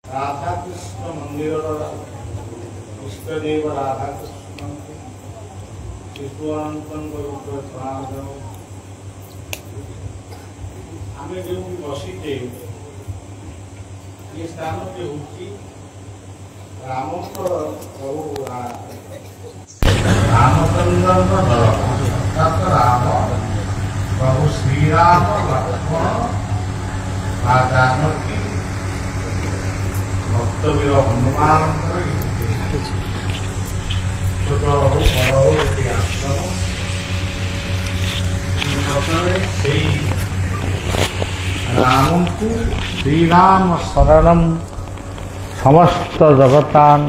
राधा कृष्ण मंदिर इष्टदेव राधा कृष्ण शिशु अनंत प्रणाम आम जो बसीचे ये स्थान टी हूँ राम प्रभु रामचंद्र राम प्रभु श्रीराम लक्ष्मण जानकी भक्तवीर हनुमान छोट हो बड़ हो आश्रम राम को श्रीराम शरणम समस्त जगतान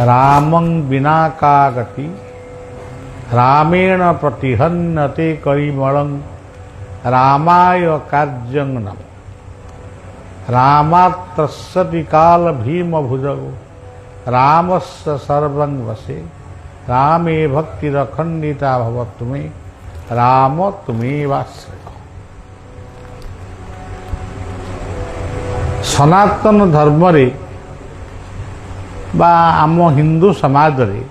रामं विना का गति रामेण प्रतिहन्यते करिमलं रामाय कार्यं नम रामात्तस्सति काल भीम भुजौ रामस्य सर्वं वशे रामे भक्तिरखण्डिता भवतु मे राम तुमेवाश्रय। सनातन धर्म रे बा आम हिंदू समाज रे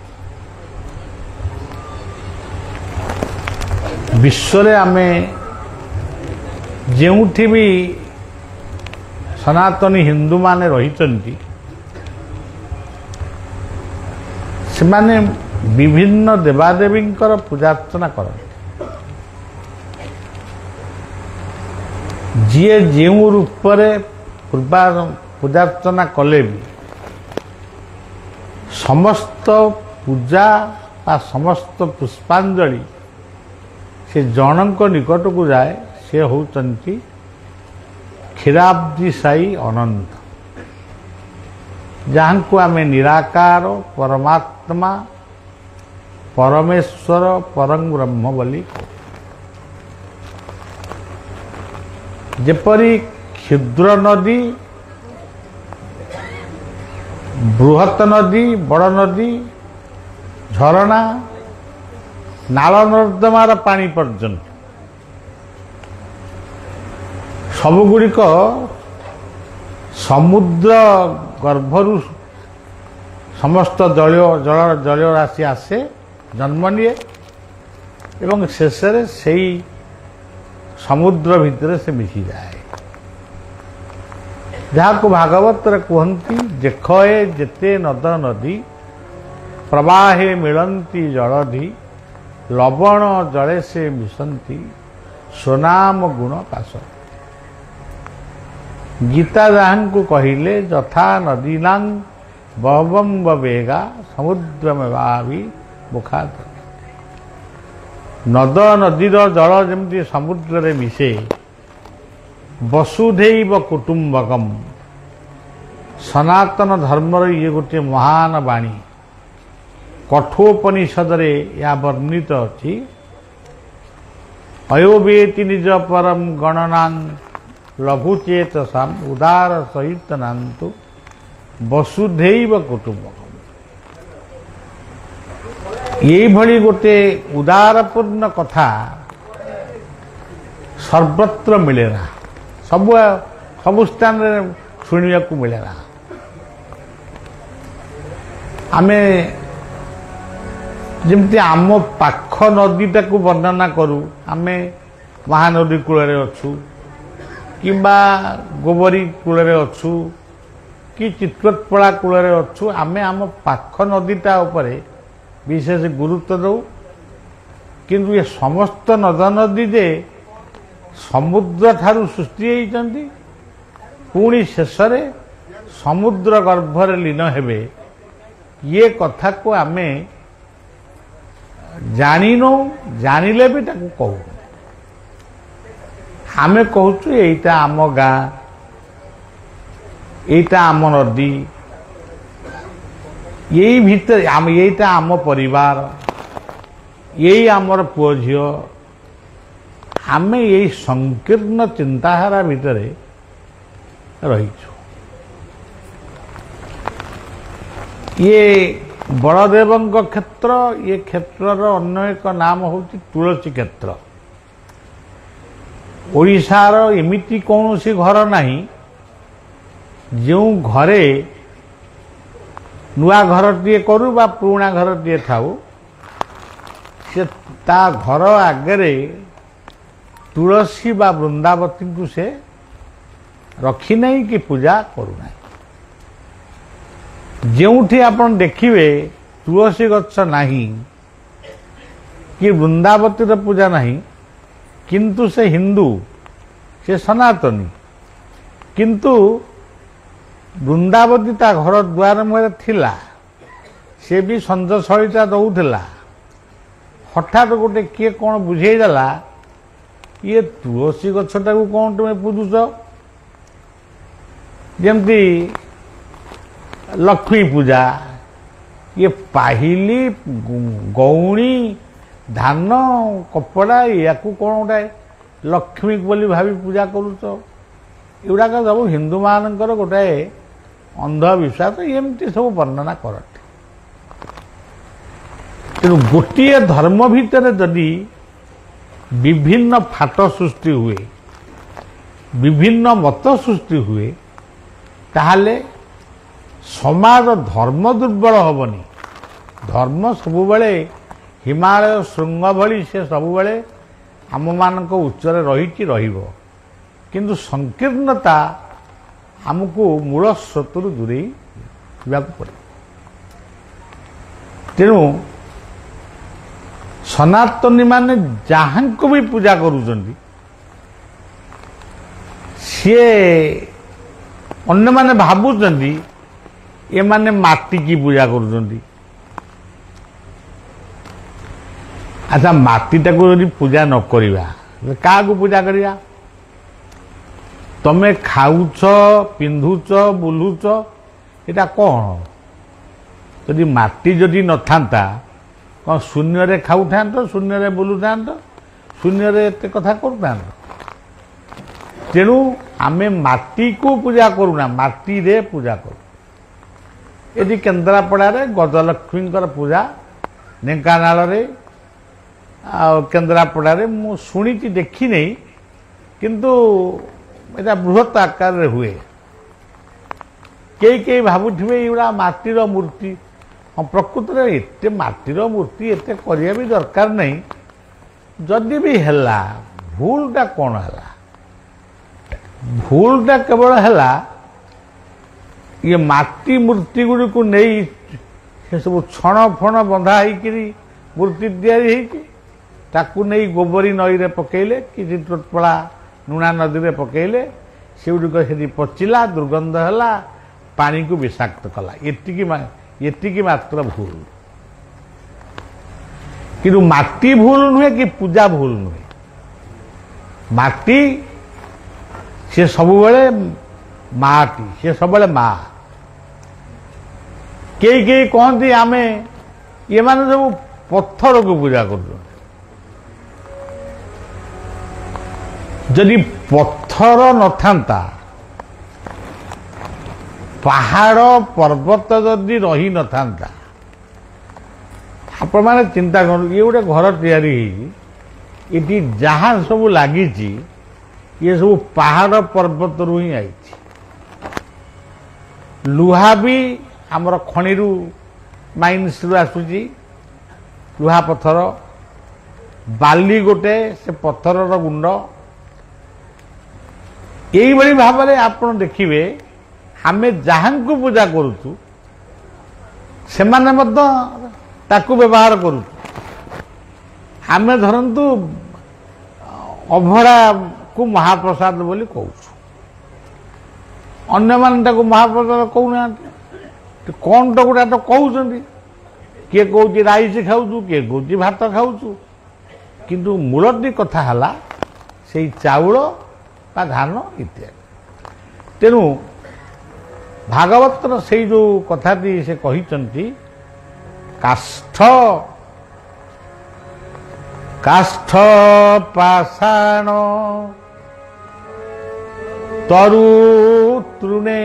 विश्व रे आमे जेउठी भी सनातनी हिंदू माने रही से माने विभिन्न देवादेवी पूजार्चना कर जीए जेउ रूप पूजार्चना कले भी समस्त पूजा आ समस्त पुष्पांजलि से जनक निकट को जाए से होचंती क्षीराब्दी साई अनंत जहाँ को आमे निराकार परमात्मा परमेश्वर परम ब्रह्म बोली जेपरी क्षुद्र नदी बृहत नदी बड़ नदी झरणा नाल नर्दमार पानी पर्यंत सबुगुड़िक समुद्र गर्भरु समस्त जल राशि आसे जन्म निए एवं शेष से समुद्र भितर से मिसी जाए जहाँ को भागवत कहती देखए जेते नद नदी प्रवाहे मिलंती जलधि लवण जले से मिशंती सोनाम गुण पास गीता जहाँ को कहले यथा नदीना बहवं बेगा समुद्र में भावी मुखा नद नदीर जल जमती समुद्र रे मिसे वसुधैव कुटुंबकम सनातन धर्मर ये गोटे महान वाणी कठोपनिषद रे या वर्णित अच्छी अयोवेति निज परम गणनां लघुचेतसाम उदार सहित नान्तु वसुधैव कुटुंबकम ये भली गोटे उदारपूर्ण कथा सर्वत्र मिले ना सब स्थान शुणा को मिले ना आमे जमती आम पाख नदीटा को वर्णना करूँ आमे महानदी कूल अच्छू किंबा गोबरी कूल अच्छू कि चित्रपड़ा कूल अच्छू आमे आम पाख नदीटा उपरे विशेष गुरुत्व दौ किंतु ये समस्त नद नदी जे समुद्र ठारू सृष्टि होती पुणी शेष समुद्र गर्भरे लीन हेबे ये कथा को आमे जानिनो जानिले भी ताकू कहू आमे कहूँ एटा आम गाँ एटा आम नदी यही भीतर आम एटा आम परिवार यही आमर पुओ झियो आमे यही संकीर्ण चिंताधारा भितर रही ये बलदेव क्षेत्र ये क्षेत्रर अन्य एक नाम हूँ तुलसी क्षेत्र ओडिशार एमिति कौन सी घर नहीं जो घरे नुआ घरटीए करू बा पुराणा घरटीए थाऊ से ता घर आगे तुलसी बा वृंदावती को से रखी नहीं कि पूजा करूना। जोठी आपण देखिए तुलसी गच्छ नहीं कि वृंदावती पूजा नहीं, किंतु से हिंदू से सनातनी, किंतु वृंदावती ता घर द्वार में थिला, से भी संजशलिता दौला। हठात गोटे किए कौन बुझेदेला ये तुलसी गछटा को कौन तुम्हें पूजुच, जमती लक्ष्मी पूजा, ये पाहिली गौणी धान कपड़ा या कौन गोटे लक्ष्मी बोली भावी पूजा करुच, एगुड़ाक सब हिंदू मानकर गोटे अंधविश्वास एमती सब वर्णना करते। तेणु गोटे धर्म भितर जदि विभिन्न फाट सृष्टि हुए, विभिन्न मत सृष्टि हुए, ताहले समाज धर्म दुर्बल हेनी। धर्म सबुबले हिमालय श्रृंग भली से सबुबले आम मानक उच्चरे रही रहिबो, किंतु संकीर्णता आमको मूल स्रोतरु दूरे पड़े। तेणु सनातनी माने जहाँ को भी पूजा करुचंदी सी अन्य माने भावुचंदी ये माने माटी की पूजा करुचंदी। अच्छा माटीटा को यदि पूजा न करिबा क्या को पूजा करिया? तमे खाऊच पिंधुच बुलुच एटा कौन? यदि माटी जदि न थांता कौन शून्य रे खाऊ था, शून्य रे बुलू था, शून्य रे एते कथा करूँ। तेणु आमे माटी को पूजा करूना, माटी रे पूजा करू। यदि केन्द्रापड़ा रे गजलक्ष्मी पूजा, ढेंकानाल रे केन्द्रापड़ा रे मु शुणी देखी नहीं, किंतु एटा बृहत आकार रे हुए। कई भावुथिबे एगुड़ा माटीर मूर्ति। हाँ प्रकृत में एते माटीर मूर्ति एते करिया भी दरकार नहीं। जदि भी हैला भूलटा कौन हैला? भूलटा केवल हैला ये माटी मूर्ति गुड़ी को नहीं से सब छण फण बंधा होकरी मूर्ति तैयारी होती ताकू नहीं गोबरी नई रे पकेले कि टोटपड़ा नुणा नदी रे पकेले से गुड़िक से पचिला, दुर्गंध हैला, पानी को विषाक्त कला। एतिकी मात्र भूल। किंतु माटी भूल नुहे कि पूजा भूल नुहे। माटी से सबुबले माटी से सबुबले माँ। कई कहती आमे ये माने सब पत्थर को पूजा कर। जदि पत्थर न थांता, पहाड़ पर्वत जदि रही न थांता, आपण माने चिंता कर ये गोटे घर तैयारी ये जहाँ सब लगी ये सब पहाड़ पर्वत रु ही आई। लुहा भी आमर खणी माइन्स रु आसुची, लुहा पत्थर, बाली गोटे से पत्थर गुंड। यही भली भाव में आपण देखिए आमे जहाँ को पूजा करुचु से माने मध्य ताकू व्यवहार करू। आमे धरंतु अभड़ा को महाप्रसाद बोली कहूँ, अन्य माने महाप्रसाद कहूना। कौन तो गोटा तो कहते किए कौच राइस खाऊ, किए कौच भात खाऊ, किंतु मूलटी कथा है से चाउल बा धान इत्यादि। तेणु भागवतर से जो कथाटी से कही काष्ठ काष्ठ पाषाण तरु तृणे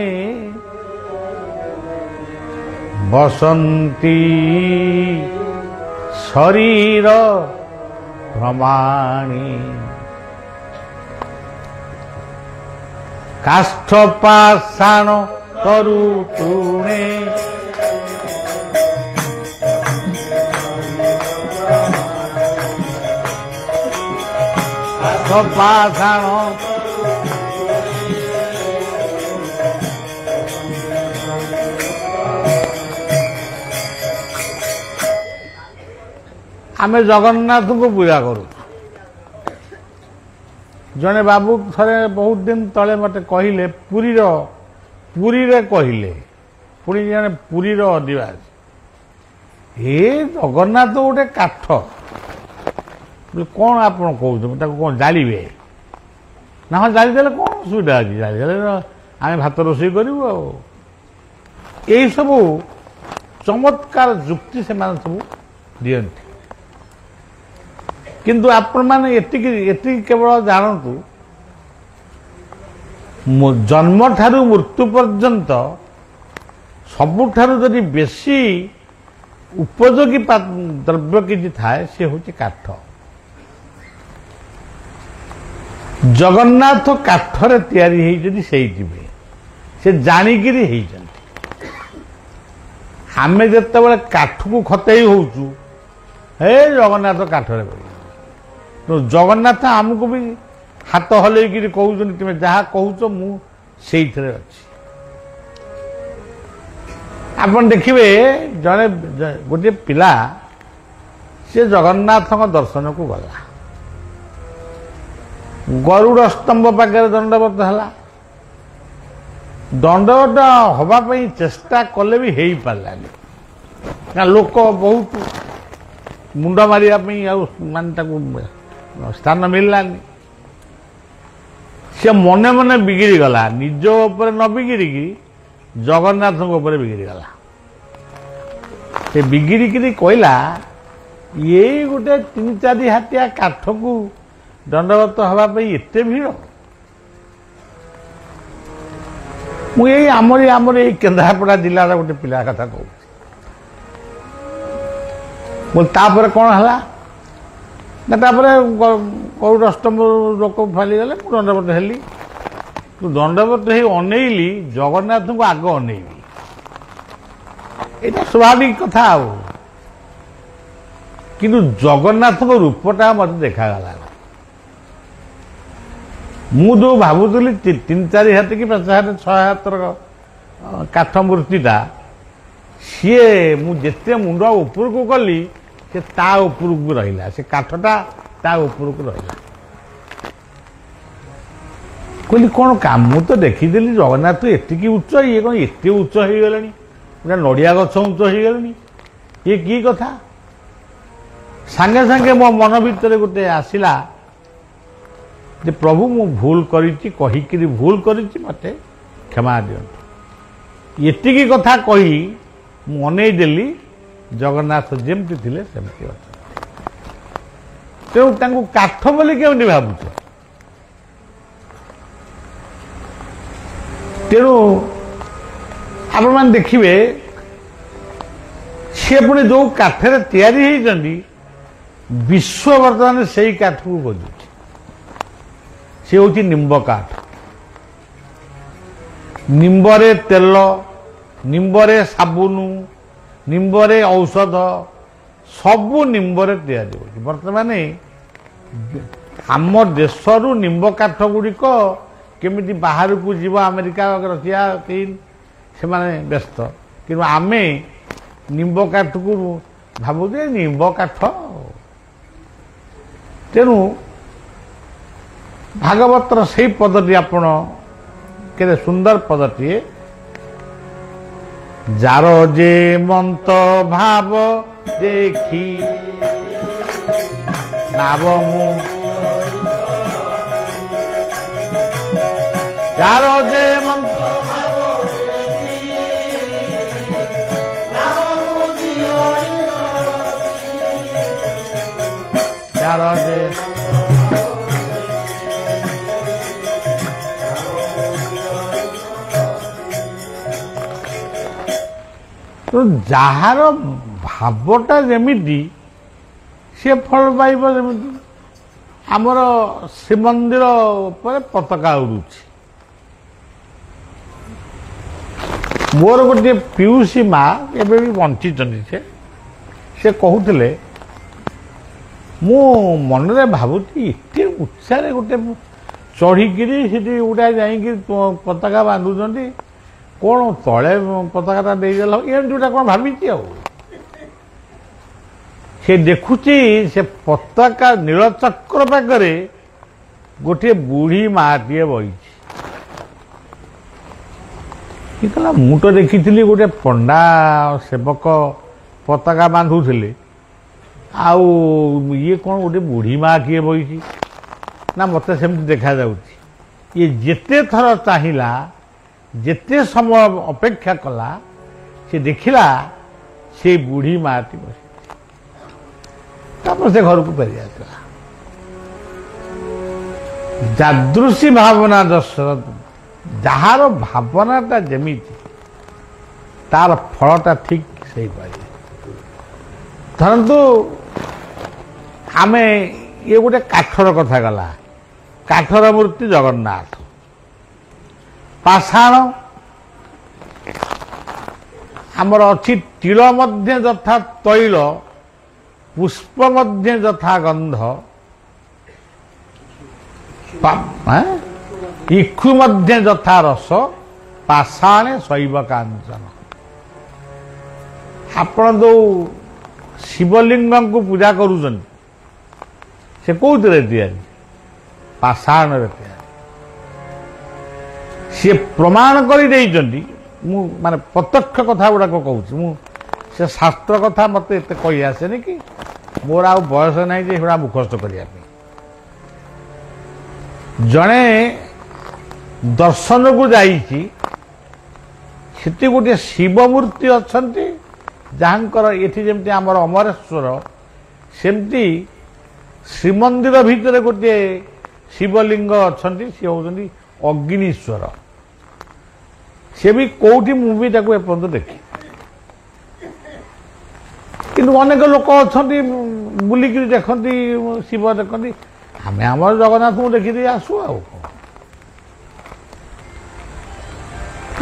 बसंती शरीर भ्रमाणी। କାଷ୍ଠ ପାଷାଣ ତରୁ ତୁଣେ କାଷ୍ଠ ପାଷାଣ ଆମେ ଜଗନ୍ନାଥଙ୍କୁ ପୂଜା କରୁଛୁ। ଜଣେ ବାବୁ ଥରେ ବହୁତ ଦିନ ତଳେ ମୋତେ କହିଲେ ପୁରୀରେ କହିଲେ, ପୁଣି ଜଣେ ପୁରୀର ଅଧିବାସୀ, ଏ ଜଗନ୍ନାଥ ଗୋଟେ କାଠ। କ'ଣ ଆପଣ କହୁଛନ୍ତି, ତାକୁ କ'ଣ ଜାଳିବେ? ନା ହଁ ଜାଳିଦେଲେ କ'ଣ ଅସୁବିଧା ଅଛି, ଜାଳିଦେଲେ ଆମେ ଭାତ ରୋଷେଇ କରିବୁ। ଆଉ ଏଇସବୁ ଚମତ୍କାର ଯୁକ୍ତି ସେମାନେ ସବୁ ଦିଅନ୍ତି। କିନ୍ତୁ ଆପଣମାନେ ଏତିକି କେବଳ ଜାଣନ୍ତୁ, ଜନ୍ମଠାରୁ ମୃତ୍ୟୁ ପର୍ଯ୍ୟନ୍ତ ସବୁଠାରୁ ଯଦି ବେଶୀ ଉପଯୋଗୀ ଦ୍ରବ୍ୟ କିଛି ଥାଏ, ସେ ହେଉଛି କାଠ। ଜଗନ୍ନାଥ କାଠରେ ତିଆରି ହେଇଛନ୍ତି, ସେଇଥିପାଇଁ ସେ ଜାଣିକିରି ହେଇଛନ୍ତି। ଆମେ ଯେତେବେଳେ କାଠକୁ ଖତେଇ ହଉଛୁ, ହେ ଜଗନ୍ନାଥ କାଠରେ ଜଗନ୍ନାଥ ଆମକୁ ବି ହାତ ହଲେଇକିରି କହୁଛନ୍ତି, ତୁମେ ଯାହା କହୁଛ ମୁଁ ସେଇଥିରେ ଅଛି। ଆପଣ ଦେଖିବେ ଜଣେ ଗୋଟିଏ ପିଲା ସେ ଜଗନ୍ନାଥଙ୍କ ଦର୍ଶନକୁ ଗଲା, ଗରୁଡ଼ ସ୍ତମ୍ଭ ପାଖରେ ଦଣ୍ଡବତ ହେଲା। ଦଣ୍ଡବତ ହେବା ପାଇଁ ଚେଷ୍ଟା କଲେ ବି ହେଇପାରିଲାନି, ନା ଲୋକ ବହୁତ ମୁଣ୍ଡ ମାରିବା ପାଇଁ ଆଉ ମାନେ ତାକୁ ସ୍ଥାନ ମିଳିଲାନି। ସେ ମନେ ମନେ ବିଗିଡ଼ି ଗଲା, ନିଜ ଉପରେ ନ ବିଗିଡ଼ିକି ଜଗନ୍ନାଥଙ୍କ ଉପରେ ବିଗିଡ଼ି ଗଲା। ସେ ବିଗିଡ଼ିକିରି କହିଲା, ଏଇ ଗୋଟେ 3-4 ହାତିଆ କାଠକୁ ଦଣ୍ଡବତ ହେବା ପାଇଁ ଏତେ ଭିଡ଼? ମୁଁ ଏଇ ଆମର ଏଇ କେନ୍ଦ୍ରାପଡ଼ା ଜିଲ୍ଲାର ଗୋଟେ ପିଲା କଥା କହୁଛି। ତାପରେ କ'ଣ ହେଲା ନା, ତାପରେ ଗରୁଡ଼ ସ୍ତମ୍ଭ ଲୋକ ଫାଲିଗଲେ, ମୁଁ ଦଣ୍ଡବତ ହେଲି। ଦଣ୍ଡବତ ହେଇ ଅନେଇଲି, ଜଗନ୍ନାଥଙ୍କୁ ଆଗ ଅନେଇଲି। ଏଇଟା ସ୍ୱାଭାବିକ କଥା। ଆଉ କିନ୍ତୁ ଜଗନ୍ନାଥଙ୍କ ରୂପଟା ମୋତେ ଦେଖାଗଲା। ମୁଁ ଯେଉଁ ଭାବୁଥିଲି 3-4 ହାତ କି 5 ହାତ 6 ହାତର କାଠ ମୂର୍ତ୍ତିଟା, ସିଏ ମୁଁ ଯେତେ ମୁଣ୍ଡ ଉପରକୁ ଗଲି ସେ ତା ଉପରକୁ ରହିଲା, ସେ କାଠଟା ତା ଉପରକୁ ରହିଲା। କହିଲି କ'ଣ କାମ, ମୁଁ ତ ଦେଖିଥିଲି ଜଗନ୍ନାଥ ଏତିକି ଉଚ୍ଚ, ଇଏ କ'ଣ ଏତେ ଉଚ୍ଚ ହେଇଗଲେଣି, ପୁରା ନଡ଼ିଆ ଗଛ ଉଚ୍ଚ ହେଇଗଲେଣି, ଇଏ କି କଥା? ସାଙ୍ଗେ ସାଙ୍ଗେ ମୋ ମନ ଭିତରେ ଗୋଟେ ଆସିଲା ଯେ ପ୍ରଭୁ ମୁଁ ଭୁଲ କରିଛି, କହିକିରି ଭୁଲ କରିଛି, ମୋତେ କ୍ଷମା ଦିଅନ୍ତୁ। ଏତିକି କଥା କହି ମୁଁ ଅନେଇ ଦେଲି, ଜଗନ୍ନାଥ ଯେମିତି ଥିଲେ ସେମିତି ଅଛନ୍ତି। ତେଣୁ ତାଙ୍କୁ କାଠ ବୋଲି କେମିତି ଭାବୁଛ? ତେଣୁ ଆପଣମାନେ ଦେଖିବେ, ସେ ପୁଣି ଯେଉଁ କାଠରେ ତିଆରି ହେଇଛନ୍ତି, ବିଶ୍ୱ ବର୍ତ୍ତମାନ ସେଇ କାଠକୁ ଖୋଜୁଛି। ସେ ହେଉଛି ନିମ୍ବ କାଠ। ନିମ୍ବରେ ତେଲ, ନିମ୍ବରେ ସାବୁନ, ନିମ୍ବରେ ଔଷଧ, ସବୁ ନିମ୍ବରେ ତିଆରି ହେଉଛି। ବର୍ତ୍ତମାନ ଆମ ଦେଶରୁ ନିମ୍ବ କାଠ ଗୁଡ଼ିକ କେମିତି ବାହାରକୁ ଯିବ, ଆମେରିକା, ରଷିଆ, ଚୀନ, ସେମାନେ ବ୍ୟସ୍ତ। କିନ୍ତୁ ଆମେ ନିମ୍ବ କାଠକୁ ଭାବୁଛେ ନିମ୍ବ କାଠ। ତେଣୁ ଭାଗବତର ସେଇ ପଦଟି ଆପଣ କେତେ ସୁନ୍ଦର ପଦଟିଏ, ଯାର ଯେ ମନ୍ତ ଭାବ ଦେଖି ନାବ ମୁଁ, ଯାର ଯେ ମନ୍ତ ଭାବ ଯାର ଯେ ଯାହାର ଭାବଟା ଯେମିତି ସେ ଫଳ ପାଇବ ଯେମିତି। ଆମର ଶ୍ରୀମନ୍ଦିର ଉପରେ ପତାକା ଉଡୁଛି, मोर गोटे पियूसी माँ एवं भी बंची से कहते मु मनरे भावुची एत उत्साह गोटे चढ़ीकी गोटा जा पताका बांधुंट कौन तले पताका देदेल एमती कौन भावी से देखुची से पताका नीलचक्र पाखे गोटे बुढ़ी माँटे बही कहला मु तो देखी गोटे पंडा सेवक पताका बांधुले आउ ये कौन गोटे बुढ़ी माँ किए बही ना मत सेमती देखा ये जेते थर चाहिला जेते समय अपेक्षा कला से देखिला से बुढ़ी माँटी बस से घर को फेरी आसला जादृशी भावना दशरथ जार भावनाटा जमी तार फलटा ठीक से पारे धरतु आमे ये गोटे काठर कथा गला काठर मूर्ति जगन्नाथ पाषाण आमर अच्छी तिल मध्य यथा तैल पुष्प मध्य यथा गंध इक्षु मध्य यथा रस पाषाणे शैव कांचन आपण जो शिवलिंग को पूजा करुचन से कौन तैयारी पाषाण तैयारी सी प्रमाण कर माने प्रत्यक्ष कथा गुड़ाक कहूँ से शास्त्र कथा मत एत कही आसेनि कि मोर आ बयस ना जे मुखस्त करने जड़े दर्शन को जाइए गोटे शिव मूर्ति अच्छा जहाँकर ये जमी आम अमरेश्वर सेमती श्रीमंदिर भितर गोटे शिवलिंग अच्छा सी हूँ अग्निश्वर सी भी कौटी मुझे एपर्तंत देखी किंतु अनेक लोक अच्छा बुलिक देखती शिव देखती आम आम जगन्नाथ को देखी आसू आ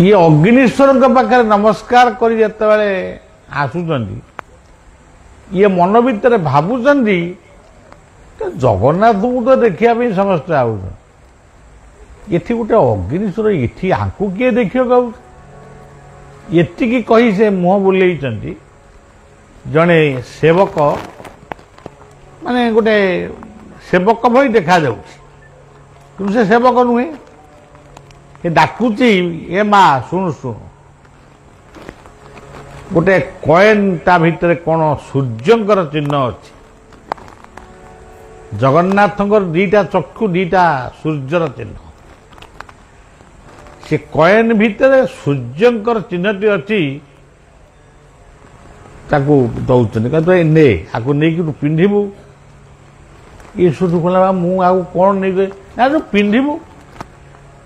ये अग्निश्वर पाखे नमस्कार कर जिते आसुचंदी ये मन भितर भावुचंदी जगन्नाथ को तो देखा समस्ते आउ ये गोटे अग्निश्वर ये आंकु किए देखिए कहू ये कही से मुह बुले जड़े सेवक माने गोटे सेवक भई देखा जाऊँ से सेवक नुहे ये डाकुची ए माँ शुणु शुणु गोटे कॉइन ता भितर कौन सूर्यंकर चिन्ह अच्छी जगन्नाथंकर दीटा चक्षु दीटा सूर्यर चिन्ह से कॉइन भितर सूर्यंकर चिन्हटी अच्छी ताकू दौरान कहते ने आपको नहीं पिंधबू ये सुधु कहला मुझे कौन नहीं गए ना तो पिंधबू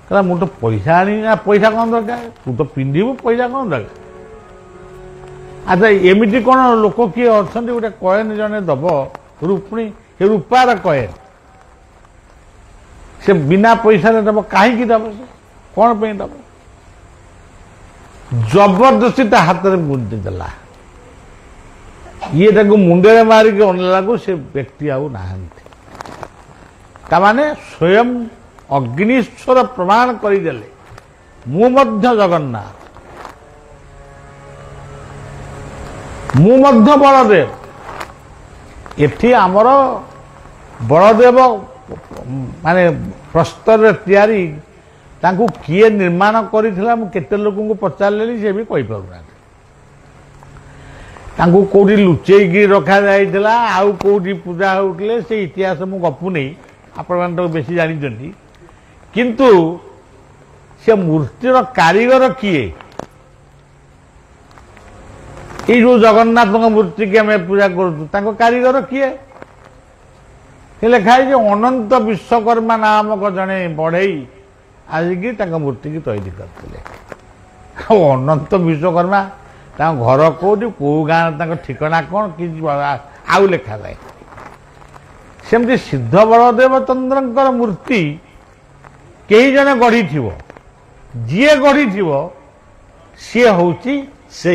कहला मुझे तो पैसा आनी ना पैसा कौन दरकार तू तो पिंधबू पैसा कौन दरकार अच्छा एमती कौन लोक किए अच्छा गोटे कॉइन जड़े दब रूपणी रूपार कॉइन से बिना पैसा दब कहीं दब से कौन पे दब जबरदस्ती हाथ में गुंजी देला ये मुंडे मारिक अनला को से व्यक्ति आउ ना स्वयं अग्निश्वर प्रमाण करदेले मु मध्य जगन्नाथ मु मध्य बलदेव एठी आमर बलदेव माने प्रस्तर तैयारी तांकु किए निर्माण करिथिला मु केते लोकंकु पचारलेली से भी कहि पारुना तांकु कोठी लुचेकी रखा जाइथिला आउ कोठी पूजा होउतले से इतिहास मु गपु नहीं आपण मान तो बेसी जानिचंती किंतु से मूर्तिर कारीगर किए ये जो जगन्नाथ मूर्ति की आम पूजा करूँ कारीगर किए लिखा है अनंत विश्वकर्मा नामक जड़े बढ़ई आसिक मूर्ति की तैयारी करते अनंत विश्वकर्मा घर कौटी कौ गाँव ठिकना कौन कि आउ लिखा जाए सेमती सिद्ध बलदेव चंद्र मूर्ति कई जने गढ़ी थी जी गढ़ी सी हूँ से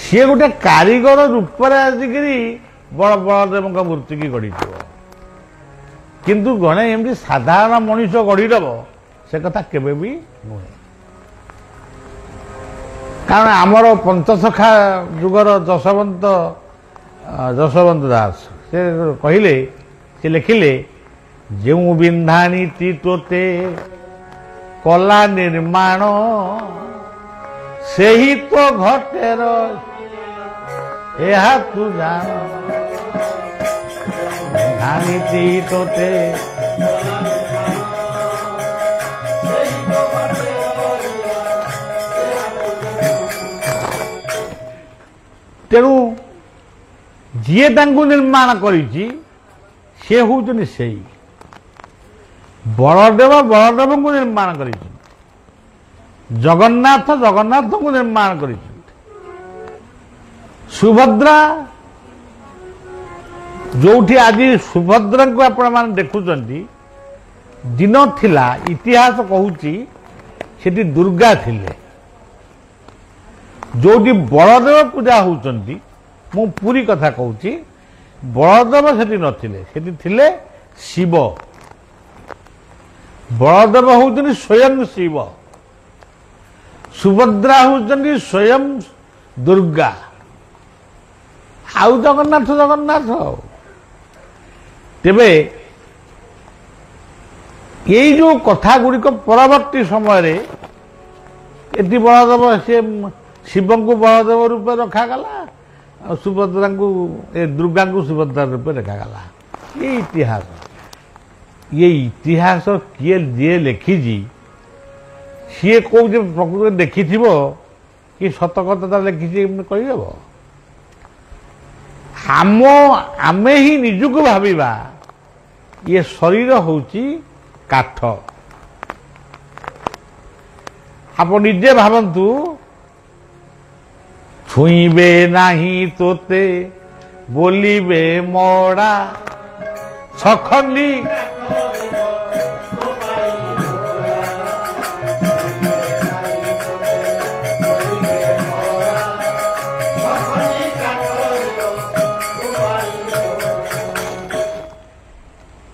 सी गोटे कारीगर रूप आसिक बड़ बलदेव मूर्ति की गढ़ी किंतु जड़े एमती साधारण मनीष गढ़ीदेव से कथा केबे भी नुहे कारण आमर पंचसखा जुगर जशवंत दास से कहले से लिखिले जो बिंधानीति तोते कला निर्माण से ही तो घटेर यह तू जान बिंधानीति तोते तेणु जी निर्माण करी हूँ से बलदेव बलदेव को निर्माण कर जगन्नाथ जगन्नाथ को निर्माण कर सुभद्रा जो आज सुभद्रा को आपण मैंने देखुं दिन थिला इतिहास कहूँ से दुर्गा थिले जो बलदेव पूजा होती मु पूरी कथा कहूँ बलदेव से नथिले थिले शिव बलदेव होती स्वयं शिव सुभद्रा होती स्वयं दुर्गा आउ जगन्नाथ जगन्नाथ तेबे यही जो कथा गुड़िक परवर्ती समय ये बलदेव से शिव को बलदेव रूप रखागला सुभद्रा को दुर्गा को सुभद्रा रूप रखागला ये इतिहास किए जी लिखी सी कौ प्रकृति देखि कि सत कथा लिखी कहीदेव आमे ही निजुक भाविबा ये शरीर होची काठ आप निजे भावंतु छुईबे नहीं तोते बोलिबे मोड़ा छखंडी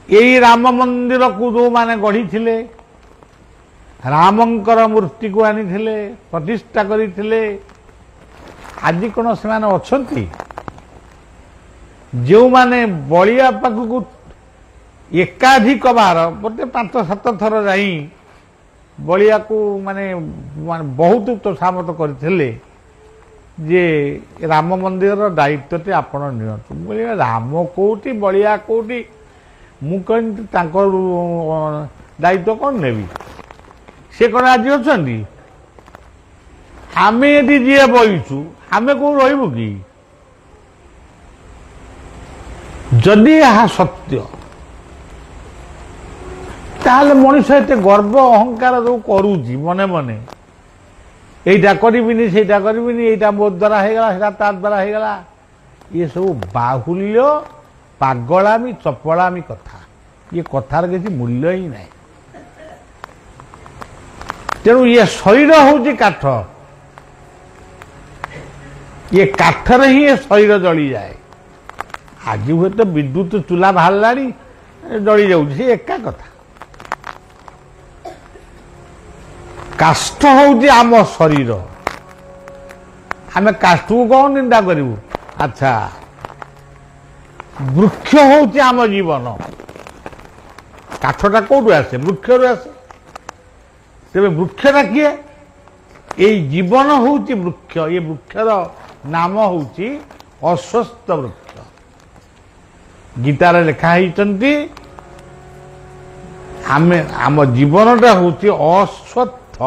यही राम मंदिर को जो माने गढ़ी थिले रामंकर मूर्ति को आनी थिले प्रतिष्ठा करी थिले आज कौन से अच्छी जो माने बलिया पाखक एकाधिक बार बोलते 5-7 थर जाई बलिया को माने बहुत तोषामत करते जे राम मंदिर दायित्व आपण नियंतु बोले राम कोटी बलिया कोटी मु दायित्व कौन नेबी से कौन आज अच्छा आमे यदि जी बहीचु आमे कौ रही कि जदि यह सत्य ताले मनीष एते गर्व अहंकार जो करुची मने मने एटा करिबिनी सेटा करिबिनी एटा मो द्वारा हेगला सेटा ता द्वारा हेगला ये सब बाहुल्य पागलामी चपलामी कथा ये कथार किसी मूल्य ही नहीं तेणु ये शरीर हूँ काठ ये काठर ही ये शरीर जली जाए आज हुए तो विद्युत चूल्हा बाहर जली जाऊँ एका कथा काष्ठ हूँ आम शरीर आम काष्ठ को कौन निंदा करूँ अच्छा वृक्ष हूँ आम जीवन काठटा कौटू आसे वृक्ष आसे तेरे वृक्षटा किए ये जीवन हूँ वृक्ष ये वृक्षर नाम हूँ अश्वत्थ वृक्ष गीतार लिखाई आम जीवनटा हूँ अश्वत्थ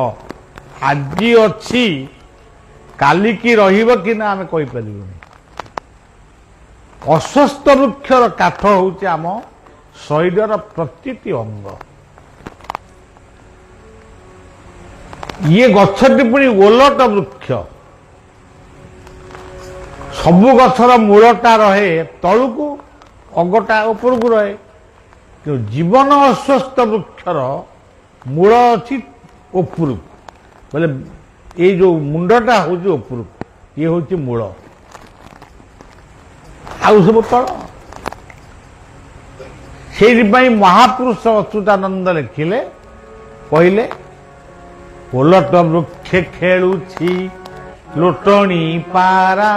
आज अच्छी काली की रहिब कि ना आम कहीपर अश्वत्थ वृक्षर काठ हूँ आम शरीर प्रतीति अंग ये गछटी पुणी ओलट वृक्ष सबु गछर मूलटा रहे तलुकू अगटा उपरकू रहे कि जीवन अश्वत्थ वृक्षर मूल अच्छी उपरकू बोले ये जो मुंडटा हूँ उपरको ये हूँ मूल आउ सब तल से महापुरुष अच्युतानंद लिखिले कहले ओलट वृक्ष खेलुछि लोटणी पारा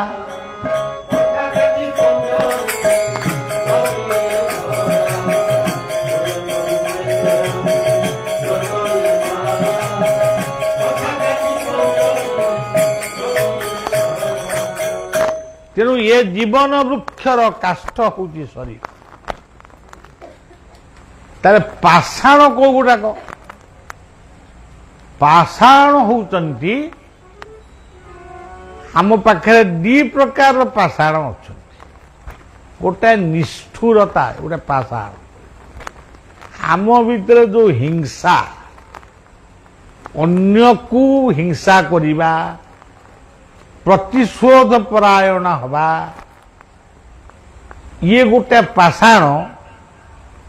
तेणु ये जीवन वृक्षर काष्ठ हूँ शरीर तारे पाषाण को गुड़ाक पाषाण होउचंती आम पाखे दी प्रकार पाषाण अच्छा गोटे निष्ठुरता गोटे पाषाण आम भीतर जो हिंसा अन्य को हिंसा करिबा प्रतिशोध परायण हवा ये गोटे पाषाण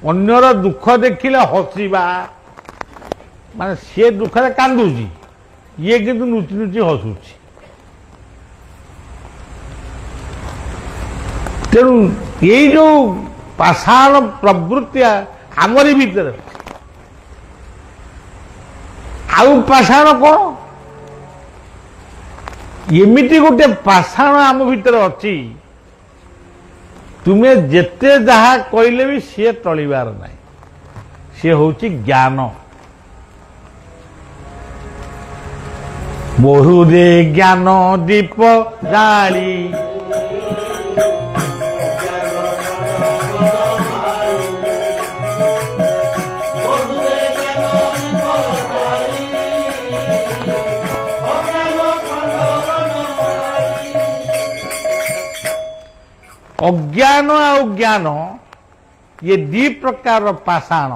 अन्यर दुख देखिले हसिबा माने सी दुख कांदुची ये किंतु नुची नुची हसुची तेणु ये जो पाषाण प्रवृत्ति आमरी भीतर आउ पाषाण कौन एमिति गोटे पाषाण आम भीतर अच्छी तुम्हें जेते जहा कहले भी सी टलिबार नहीं सी हूँ ज्ञान बहुरे ज्ञान दीप जाली अज्ञान और ज्ञान ये दी प्रकार पाषाण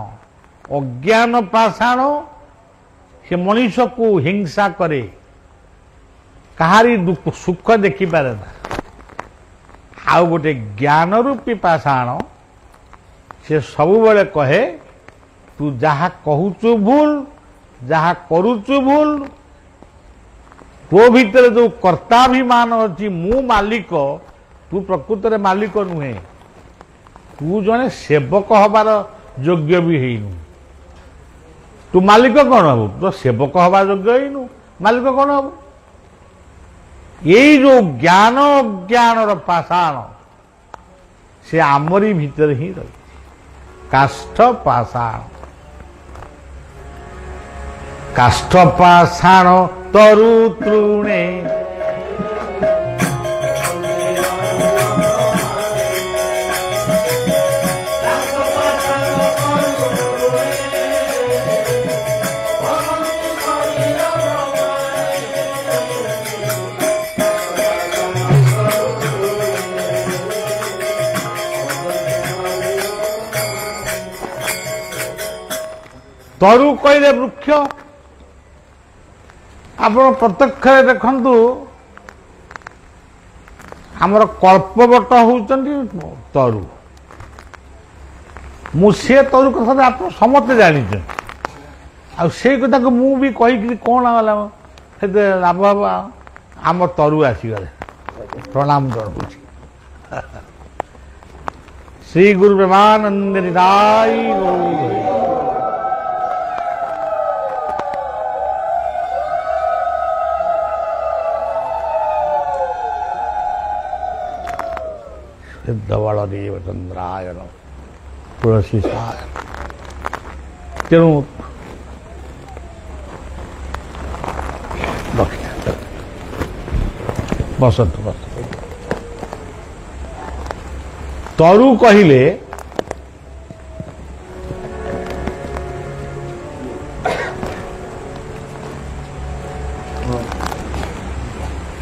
अज्ञान पाषाण से मनीष को हिंसा करे कहारी दुख सुख देखी पारे ना आउ गोटे ज्ञान रूपी पाषाण से सबु बेले कहे तू जहा कहूचु भूल जहा करुचु भूल तो भीतर जो कर्ताभिमान अच्छी मु मालिक तू प्रकृत में मालिक नुहे तू जने सेवक हबार योग्य भी हेनु तू मालिक कौन हबु तो सेवक हवा योग्य हेनु मालिक कौन हबु यही जो ज्ञान ज्ञान पाषाण से आमरी भीतर ही रही काष्ठ पाषाण काष्ठ पाषाण तरु तृणे तरु कहले वृक्ष आप प्रत्यक्ष देखु आमर कल्पवट होउचंती तरु मुझे तरु कथा आप समस्ते जानी से कथा को मु भी कही कौन गला लाभ हम आम तरु आसीगले प्रणाम जनाऊँ श्री गुरु ब्रह्मानंद निताई सिद्धवल देवचंद्राय तुलसी तेणु बसत बस तरु कहले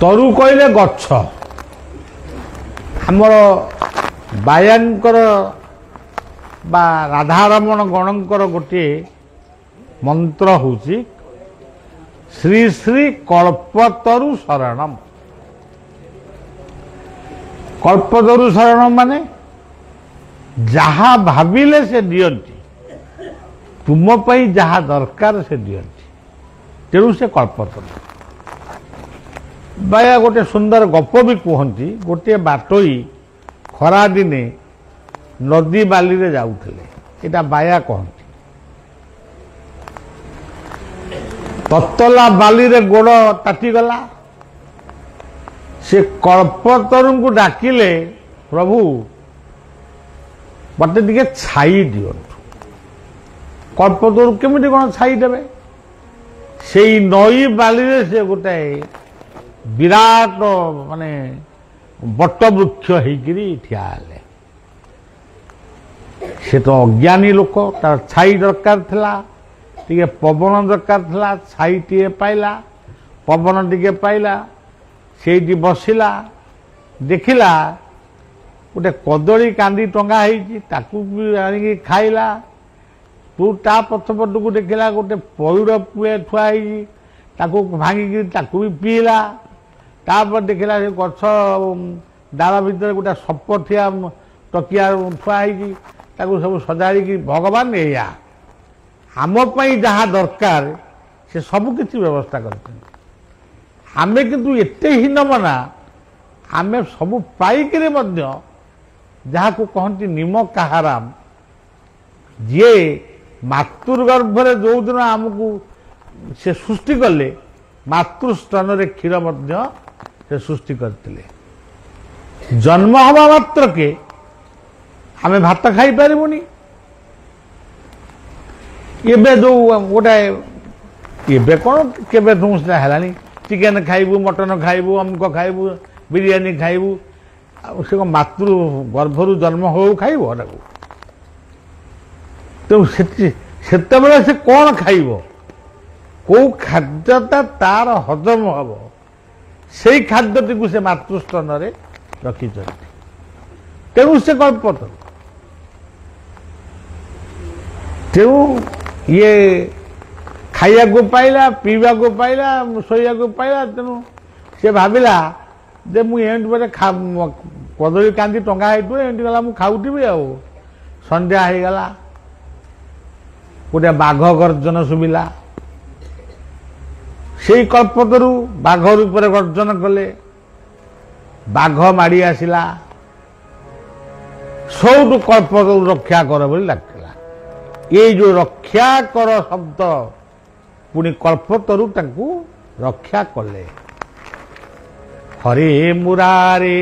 तरु कहले गच्छ आमर बायांकर बा राधारमण गणंकर गोटे मंत्र होची श्री श्री कल्पतरु शरणम कल्पतरु शरणम माने जहा भाविले से दियंती तुम पई जहा दरकार से दियंती तेणु से कल्पतरू। बाया गोटे सुंदर गप भी कहती गोटे बाटोई खरा दिने नदी बाली रे जाउथले एटा बाया कहती ततला बाली रे गोड़ ताटीगला से कल्पतरू को डाकिले प्रभु मत टे छाई दिंतु कल्पतरू केमिति कौन छाई देवे से नई बाली रे से गोटे विराट माने बट वृक्ष होकरी ठिया से तो अज्ञानी लोक तार छाई दरकार थिला टिके पवन दरकार थिला छाई टीए पाइला पवन टिके पाइला से बसिला देखिला गोटे कदली कांदी टंगा होती ताकू भी आनिकी खाइला तू ता पछपट को देखिला गोटे पौड़ पुए थुआ ताकू भांगिकी ताकू भी पीला तापर देखिला से गछ डाल भितर गोटे सप थिया तकिया थुआई ताकू सब सजाड़ी भगवान या आमपाई जहाँ दरकार से सब किसी व्यवस्था करते आमे किंतु एते हीनमना आमे सब पाइकरे मध्य जहाँ को कहती निमक आहाराम जी मातृगर्भरे जो दिन आमको से सृष्टि कले मातृस्तन रे क्षीर मध्य से सृष्टि करते जन्म हवा मात्र के आमे भात खाई पारिबुनी एबे जो गोटे एबे कौन केबे तुमसे हेलानी चिकेन खाइबू मटन खाइबू अमुक खाइबू बिरियानी खाइबू से मातृ गर्भरु जन्म हो खाइबो ताको तो सेतेबेले से कौन खाइबो को खाद्यता तार हजम हम से खाद्यटी को से मातृस्तन रे रखी तेणु से कल्पतरू तेणु ये खाइया को पाइला पीवा को पाइला शोया को पाइला तेणु से भाविला जे मु एंड बरे कदली कांदी टंगा हेतु एंड गला मु खाउथिबी आ संध्या हो गला गोटे बाघ गर्जन शुभिला से कल्पतरू बाघ रूप गर्जन कले बाघ माड़ी आसिला सब कल्पतरू रक्षा कर बोली डाकिला ये जो रक्षा कर शब्द पुणी कल्पतरू ताकू रक्षा कले हरे मुरारे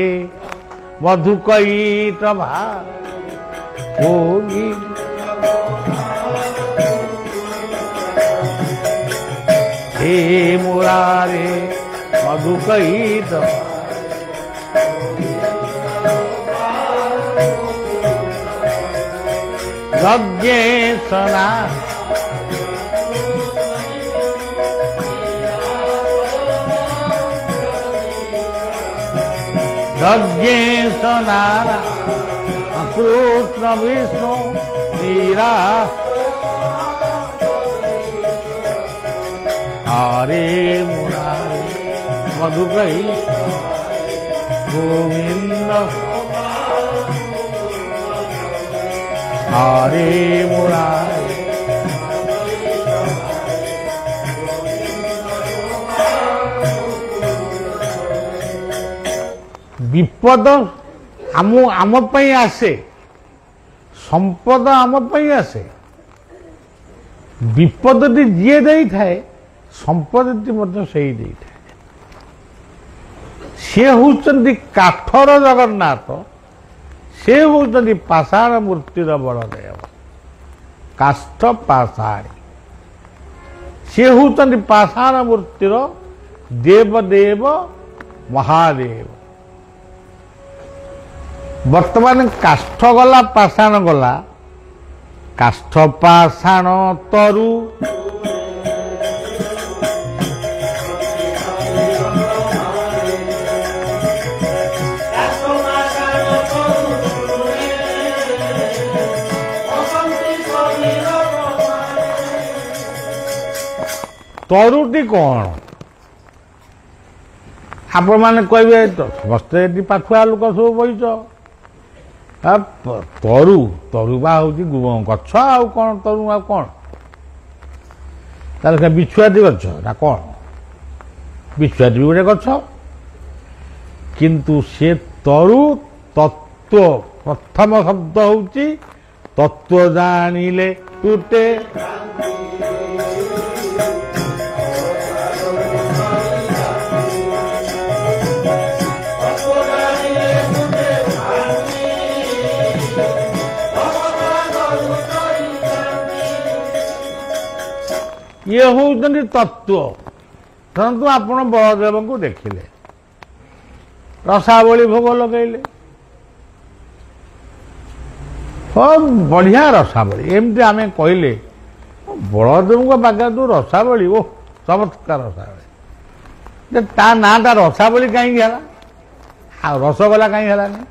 मधुकैट भोगी हे मुरारे मधुकैट यज्ञेशना यज्ञेशना कृष्ण विष्णु मीरा हरे मुरारे मधुकई गोविंद हरे मुरारे विपद आम पई आसे संपद आम पई आसे विपदटी जी दे थाए संपदटी मध्य सही दे थाए सी होउचंदी काठर जगन्नाथ से होउचंदी पाषाण मूर्तिर बलदेव काष्ठ पाषाणी से होउचंदी पाषाण मूर्तिर देवदेव महादेव वर्तमान काष्ठ गला पाषाण गला काष्ठ पाषाण तरु तरुटी कौन आपण मैंने कहे समस्ते पाखुआ लोक सब बहीच तरु तरु बा हूँ गछ आउ कौन तरु आ कौन ତାହେଲେ ବିଛୁଆତି ଗଛ ନା କ'ଣ? ବିଛୁଆତି ବି ଗୋଟେ ଗଛ, କିନ୍ତୁ ସେ ତରୁ ତତ୍ଵ, ପ୍ରଥମ ଶବ୍ଦ ହଉଛି ତତ୍ଵ ଜାଣିଲେ ତୁଟେ। ଇଏ ହଉଛନ୍ତି ତତ୍ଵ। ଧରନ୍ତୁ ଆପଣ ବଳଦେବଙ୍କୁ ଦେଖିଲେ, ରସାବଳି ଭୋଗ ଲଗେଇଲେ, ବଢିଆ ରସାବଳି, ଏମିତି ଆମେ କହିଲେ ବଳଦେବଙ୍କ ପାଖରେ ଯୋଉ ରସାବଳି, ଓ ଚମତ୍କାର ରସାବଳି, ଯେ ତା ନାଁଟା ରସାବଳି କାହିଁକି ହେଲା, ଆଉ ରସଗୋଲା କାହିଁକି ହେଲାନି?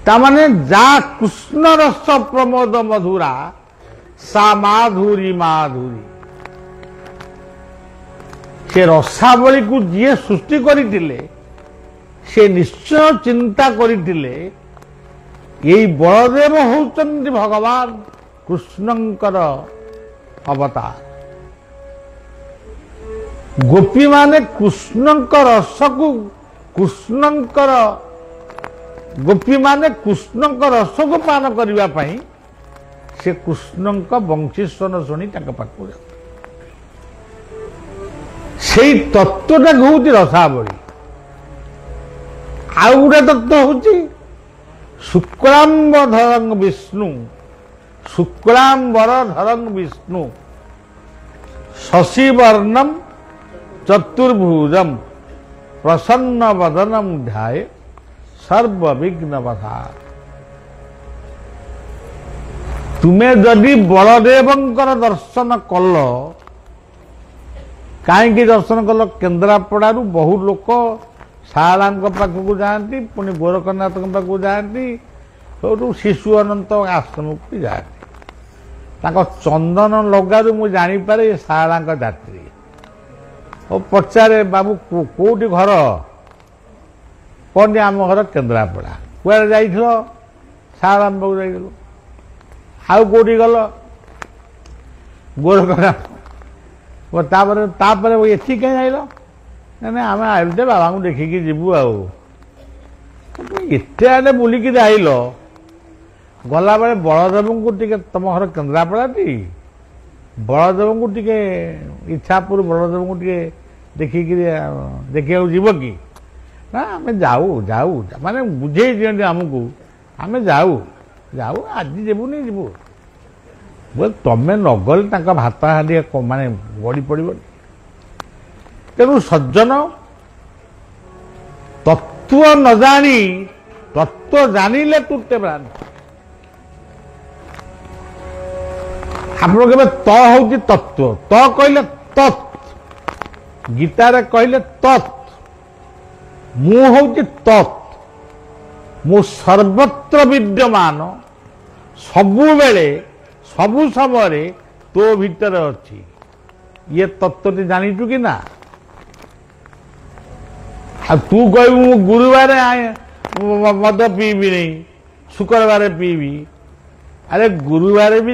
ତାମାନେ ଯା କୃଷ୍ଣ ରସ ପ୍ରମୋଦ ମଧୁରା ସା ମାଧୁରୀ ମାଧୁରୀ। ସେ ରସାବଳୀକୁ ଯିଏ ସୃଷ୍ଟି କରିଥିଲେ ସେ ନିଶ୍ଚୟ ଚିନ୍ତା କରିଥିଲେ ଏଇ ବଳଦେବ ହେଉଛନ୍ତି ଭଗବାନ କୃଷ୍ଣଙ୍କର ଅବତାର। ଗୋପୀମାନେ କୃଷ୍ଣଙ୍କ ରସକୁ ଗୋପୀମାନେ କୃଷ୍ଣଙ୍କ ରସକୁ ପାନ କରିବା ପାଇଁ ସେ କୃଷ୍ଣଙ୍କ ବଂଶୀସ୍ୱର ଶୁଣି ତାଙ୍କ ପାଖକୁ ଯାଉ। ସେଇ ତତ୍ଵଟା ହଉଛି ରସାବଳୀ। ଆଉ ଗୋଟେ ତତ୍ଵ ହଉଛି ଶୁକ୍ଳାମ୍ବରଧରଂ ବିଷ୍ଣୁ, ଶୁକ୍ଳାମ୍ବରଧରଂ ବିଷ୍ଣୁ ଶଶିବର୍ଣ୍ଣଂ ଚତୁର୍ଭୁଜଂ ପ୍ରସନ୍ନ ବଦନଂ ଧ୍ୟାୟେ ସର୍ବବିଘ୍ନପଥା। ତୁମେ ଯଦି ବଳଦେବଙ୍କର ଦର୍ଶନ କଲ, କାହିଁକି ଦର୍ଶନ କଲ? କେନ୍ଦ୍ରାପଡ଼ାରୁ ବହୁ ଲୋକ ଶାରଳାଙ୍କ ପାଖକୁ ଯାଆନ୍ତି, ପୁଣି ଗୋରଖନାଥଙ୍କ ପାଖକୁ ଯାଆନ୍ତି, ସେଇଠୁ ଶିଶୁ ଅନନ୍ତ ଆଶ୍ରମକୁ ଯାଆନ୍ତି। ତାଙ୍କ ଚନ୍ଦନ ଲଗାରୁ ମୁଁ ଜାଣିପାରେ ଏ ଶାରଳାଙ୍କ ଯାତ୍ରୀ। ଆଉ ପଚାରେ, ବାବୁ କୋଉଠି ଘର? କହନ୍ତି ଆମ ଘର କେନ୍ଦ୍ରାପଡ଼ା। କୁଆଡ଼େ ଯାଇଥିଲ? ଶାରଳାଙ୍କ ପାଖକୁ ଯାଇଥିଲୁ। ଆଉ କୋଉଠି ଗଲ? ଗୋରଖନାଥ। ତାପରେ ଏଠି କାହିଁ ଆଇଲ? ନା ଆମେ ଆଇଲୁ ଯେ ବାବାଙ୍କୁ ଦେଖିକି ଯିବୁ। ଆଉ ଏତେ ଆଡ଼େ ବୁଲିକି ଆଇଲ, ଗଲାବେଳେ ବଳଦେବଙ୍କୁ ଟିକେ, ତମ ଘର କେନ୍ଦ୍ରାପଡ଼ାଟି, ବଳଦେବଙ୍କୁ ଟିକେ ଇଚ୍ଛାପୁର ବଳଦେବଙ୍କୁ ଟିକେ ଦେଖିବାକୁ ଯିବ କି? ନା ଆମେ ଯାଉ ମାନେ ବୁଝେଇ ଦିଅନ୍ତି ଆମକୁ, ଆମେ ଯାଉ ଆଜି ଯିବୁ। ତମେ ନଗଲେ ତାଙ୍କ ଭାତ ହାଣ୍ଡି ମାନେ ଗଡ଼ି ପଡ଼ିବନି। ତେଣୁ ସଜ୍ଜନ, ତତ୍ଵ ନ ଜାଣି, ତତ୍ଵ ଜାଣିଲେ ତୁଟେ ଭ୍ରାନ୍ତି। ଆପଣ କେବେ ତ ହଉଛି ତତ୍ଵ, ତ କହିଲେ ତତ୍, ଗୀତାରେ କହିଲେ ତତ୍, ମୁଁ ହଉଛି ତତ୍, ମୁଁ ସର୍ବତ୍ର ବିଦ୍ୟମାନ, ସବୁବେଳେ ସବୁ ସମୟରେ ତୋ ଭିତରେ ଅଛି। ଇଏ ତତ୍ଵଟି ଜାଣିଛୁ କି ନା? ଆଉ ତୁ କହିବୁ ମୁଁ ଗୁରୁବାର ମଦ ପିଇବିନି, ଶୁକ୍ରବାର ପିଇବି। ଆରେ ଗୁରୁବାର ବି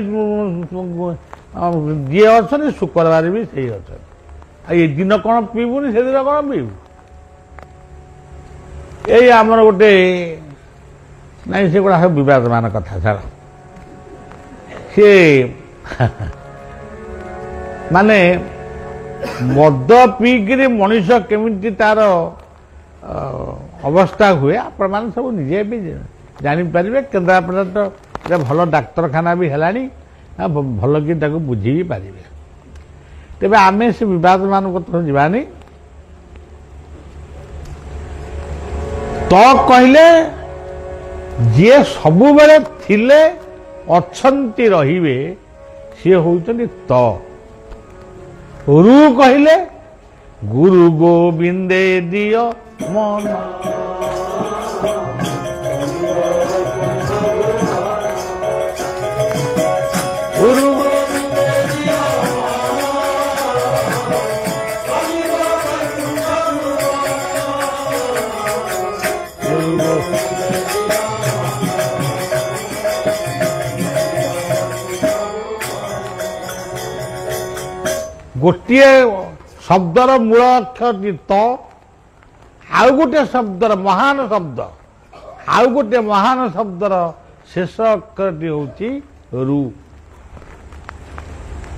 ଯିଏ ଅଛନ୍ତି, ଶୁକ୍ରବାର ବି ସେଇ ଅଛନ୍ତି। ଆଉ ଏ ଦିନ କ'ଣ ପିଇବୁନି, ସେଦିନ କ'ଣ ପିଇବୁ? ଏଇ ଆମର ଗୋଟେ ନାଇଁ, ସେଗୁଡ଼ା ସବୁ ବିବାଦମାନ କଥା। ଛାଡ଼, ସେ ମାନେ ମଦ ପିଇକିରି ମଣିଷ କେମିତି ତାର ଅବସ୍ଥା ହୁଏ ଆପଣମାନେ ସବୁ ନିଜେ ବି ଜାଣିପାରିବେ। କେନ୍ଦ୍ରାପଡ଼ା ତ ଭଲ ଡାକ୍ତରଖାନା ବି ହେଲାଣି, ଭଲ କି ତାକୁ ବୁଝି ବି ପାରିବେ। ତେବେ ଆମେ ସେ ବିବାଦମାନ କଥା ଯିବାନି। ତ କହିଲେ ଯିଏ ସବୁବେଳେ ଥିଲେ, ଅଛନ୍ତି, ରହିବେ, ସିଏ ହଉଛନ୍ତି ତ। ରୁ କହିଲେ ଗୁରୁ ଗୋବିନ୍ଦେ ଦିଅ ମନ। ଗୁରୁ ଗୋଟିଏ ଶବ୍ଦର ମୂଳ ଅକ୍ଷରଟି ତ, ଆଉ ଗୋଟେ ଶବ୍ଦର ମହାନ ଶବ୍ଦ, ଆଉ ଗୋଟେ ମହାନ ଶବ୍ଦର ଶେଷ ଅକ୍ଷରଟି ହେଉଛି ରୁ।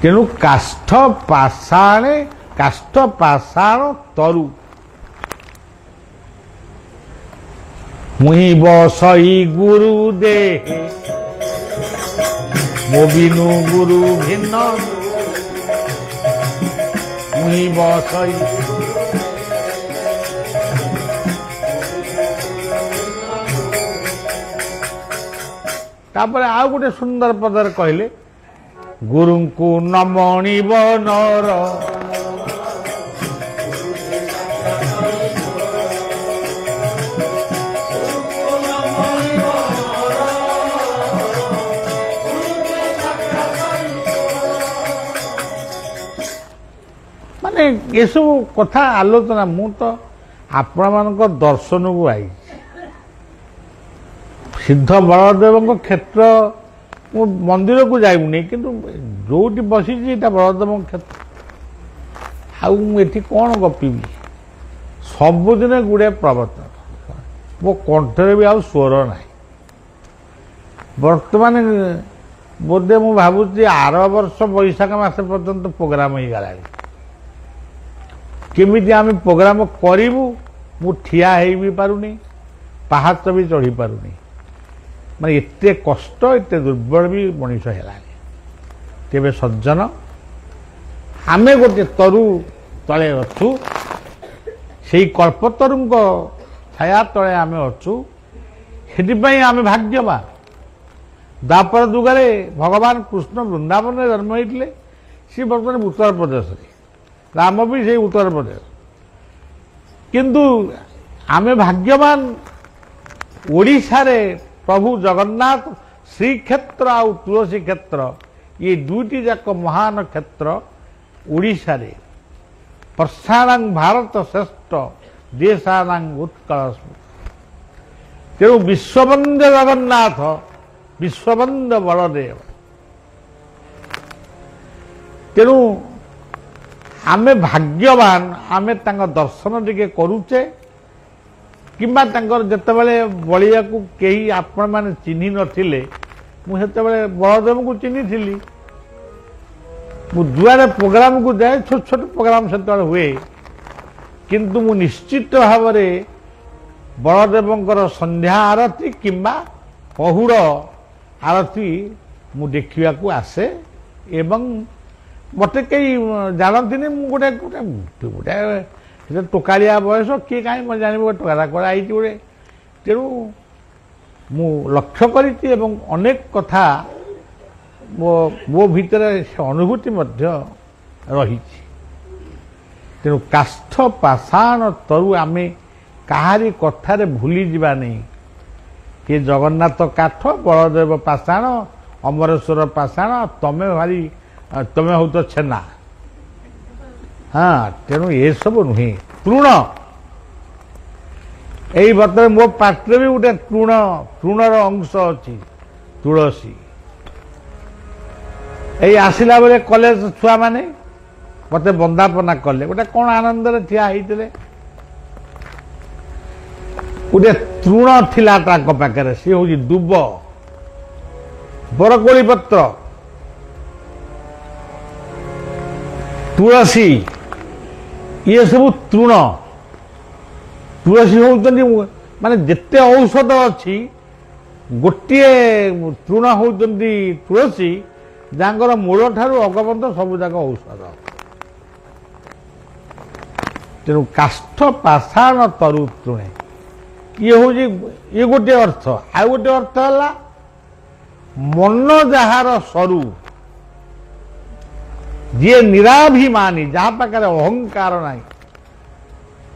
ତେଣୁ କାଷ୍ଠ ପାଷାଣ ତରୁ। ମୁହିଁ ବସଇ ଗୁରୁ ଦେହେ ମୋ ବିନୁ ଗୁରୁ ଭିନ୍ନ। ମୁହିଁ ବସଇ ତାପରେ ଆଉ ଗୋଟେ ସୁନ୍ଦର ପଦରେ କହିଲେ ଗୁରୁଙ୍କୁ ନମଣିବ ନର। ମାନେ ଏସବୁ କଥା ଆଲୋଚନା ମୁଁ ତ ଆପଣମାନଙ୍କ ଦର୍ଶନକୁ ଆଇଛି। ସିଦ୍ଧ ବଳଦେବଙ୍କ କ୍ଷେତ୍ର ମୁଁ ମନ୍ଦିରକୁ ଯାଉନି, କିନ୍ତୁ ଯୋଉଠି ବସିଛି ଏଇଟା ବଳଦେବଙ୍କ କ୍ଷେତ୍ର। ଆଉ ମୁଁ ଏଠି କ'ଣ ଗପିବି? ସବୁଦିନ ଗୁଡ଼େ ପ୍ରବଚନ, ମୋ କଣ୍ଠରେ ବି ଆଉ ସ୍ୱର ନାହିଁ। ବର୍ତ୍ତମାନ ବୋଧେ ମୁଁ ଭାବୁଛି ଆର ବର୍ଷ ବୈଶାଖ ମାସ ପର୍ଯ୍ୟନ୍ତ ପ୍ରୋଗ୍ରାମ ହେଇଗଲାଣି। କେମିତି ଆମେ ପ୍ରୋଗ୍ରାମ କରିବୁ ମୁଁ ଠିଆ ହେଇ ବି ପାରୁନି, ପାହାଚ ବି ଚଢ଼ି ପାରୁନି। ମାନେ ଏତେ କଷ୍ଟ, ଏତେ ଦୁର୍ବଳ ବି ମଣିଷ ହେଲାଣି। ତେବେ ସଜ୍ଜନ, ଆମେ ଗୋଟେ ତରୁ ତଳେ ଅଛୁ, ସେଇ କଳ୍ପତରୁଙ୍କ ଛାୟା ତଳେ ଆମେ ଅଛୁ। ସେଥିପାଇଁ ଆମେ ଭାଗ୍ୟବାନ। ଦ୍ୱାପର ଯୁଗରେ ଭଗବାନ କୃଷ୍ଣ ବୃନ୍ଦାବନରେ ଜନ୍ମ ହେଇଥିଲେ, ସେ ବର୍ତ୍ତମାନ ଉତ୍ତରପ୍ରଦେଶରେ, ରାମ ବି ସେଇ ଉତ୍ତରପ୍ରଦେଶ। କିନ୍ତୁ ଆମେ ଭାଗ୍ୟବାନ, ଓଡ଼ିଶାରେ ପ୍ରଭୁ ଜଗନ୍ନାଥ ଶ୍ରୀକ୍ଷେତ୍ର ଆଉ ତୁଳସୀ କ୍ଷେତ୍ର, ଏ ଦୁଇଟି ଯାକ ମହାନ କ୍ଷେତ୍ର ଓଡ଼ିଶାରେ। ବର୍ଷାଣାଂ ଭାରତ ଶ୍ରେଷ୍ଠ ଦେଶାନାଂ ଉତ୍କଳ ସ୍ମୃତି। ତେଣୁ ବିଶ୍ୱବନ୍ଦେ ଜଗନ୍ନାଥ, ବିଶ୍ୱବନ୍ଦେ ବଳଦେବ। ତେଣୁ ଆମେ ଭାଗ୍ୟବାନ, ଆମେ ତାଙ୍କ ଦର୍ଶନ ଟିକେ କରୁଛେ। କିମ୍ବା ତାଙ୍କର ଯେତେବେଳେ ବଳିବାକୁ କେହି ଆପଣମାନେ ଚିହ୍ନି ନଥିଲେ, ମୁଁ ସେତେବେଳେ ବଳଦେବଙ୍କୁ ଚିହ୍ନିଥିଲି। ମୁଁ ଯୁଆଡ଼େ ପ୍ରୋଗ୍ରାମକୁ ଯାଏ, ଛୋଟ ଛୋଟ ପ୍ରୋଗ୍ରାମ ସେତେବେଳେ ହୁଏ, କିନ୍ତୁ ମୁଁ ନିଶ୍ଚିତ ଭାବରେ ବଳଦେବଙ୍କର ସନ୍ଧ୍ୟା ଆରତୀ କିମ୍ବା ପହୁଡ଼ ଆରତୀ ମୁଁ ଦେଖିବାକୁ ଆସେ। ଏବଂ ମୋତେ କେହି ଜାଣନ୍ତିନି, ମୁଁ ଗୋଟେ ଟୋକାଳିଆ ବୟସ, କିଏ କାହିଁ ମୋତେ ଜାଣିବ ଟୋକାଟା କୁଆଡ଼େ ଆଇଛି ଗୋଟେ। ତେଣୁ ମୁଁ ଲକ୍ଷ୍ୟ କରିଛି ଏବଂ ଅନେକ କଥା ମୋ ଭିତରେ ସେ ଅନୁଭୂତି ମଧ୍ୟ ରହିଛି। ତେଣୁ କାଷ୍ଠ ପାଷାଣ ତରୁ ଆମେ କାହାରି କଥାରେ ଭୁଲିଯିବା ନାହିଁ। କିଏ ଜଗନ୍ନାଥ କାଠ, ବଳଦେବ ପାଷାଣ, ଅମରେଶ୍ୱର ପାଷାଣ, ତମେ ହଉଛ ଛେନା। ହଁ, ତେଣୁ ଏସବୁ ନୁହେଁ, ତୃଣ। ଏଇ ବର୍ତ୍ତମାନ ମୋ ପାଟିରେ ବି ଗୋଟେ ତୃଣର ଅଂଶ ଅଛି, ତୁଳସୀ। ଏଇ ଆସିଲା ବେଳେ କଲେଜ ଛୁଆମାନେ ମୋତେ ବନ୍ଦାପନା କଲେ, ଗୋଟେ କ'ଣ ଆନନ୍ଦରେ ଠିଆ ହେଇଥିଲେ। ଗୋଟେ ତୃଣ ଥିଲା ତାଙ୍କ ପାଖରେ, ସେ ହେଉଛି ଦୁବ, ବରକୋଳି ପତ୍ର, ତୁଳସୀ, ଇଏ ସବୁ ତୃଣ। ତୁଳସୀ ହେଉଛନ୍ତି, ମାନେ ଯେତେ ଔଷଧ ଅଛି, ଗୋଟିଏ ତୃଣ ହେଉଛନ୍ତି ତୁଳସୀ, ଯାଙ୍କର ମୂଳଠାରୁ ଅଗପର୍ଯ୍ୟନ୍ତ ସବୁ ଯାକ ଔଷଧ। ତେଣୁ କାଷ୍ଠ ପାଷାଣ ତରୁ ତୃଣେ, ଇଏ ଗୋଟିଏ ଅର୍ଥ। ଆଉ ଗୋଟେ ଅର୍ଥ ହେଲା ମନ ଯାହାର ସରୁ, ଯିଏ ନିରାଭିମାନୀ, ଯାହା ପାଖରେ ଅହଙ୍କାର ନାହିଁ।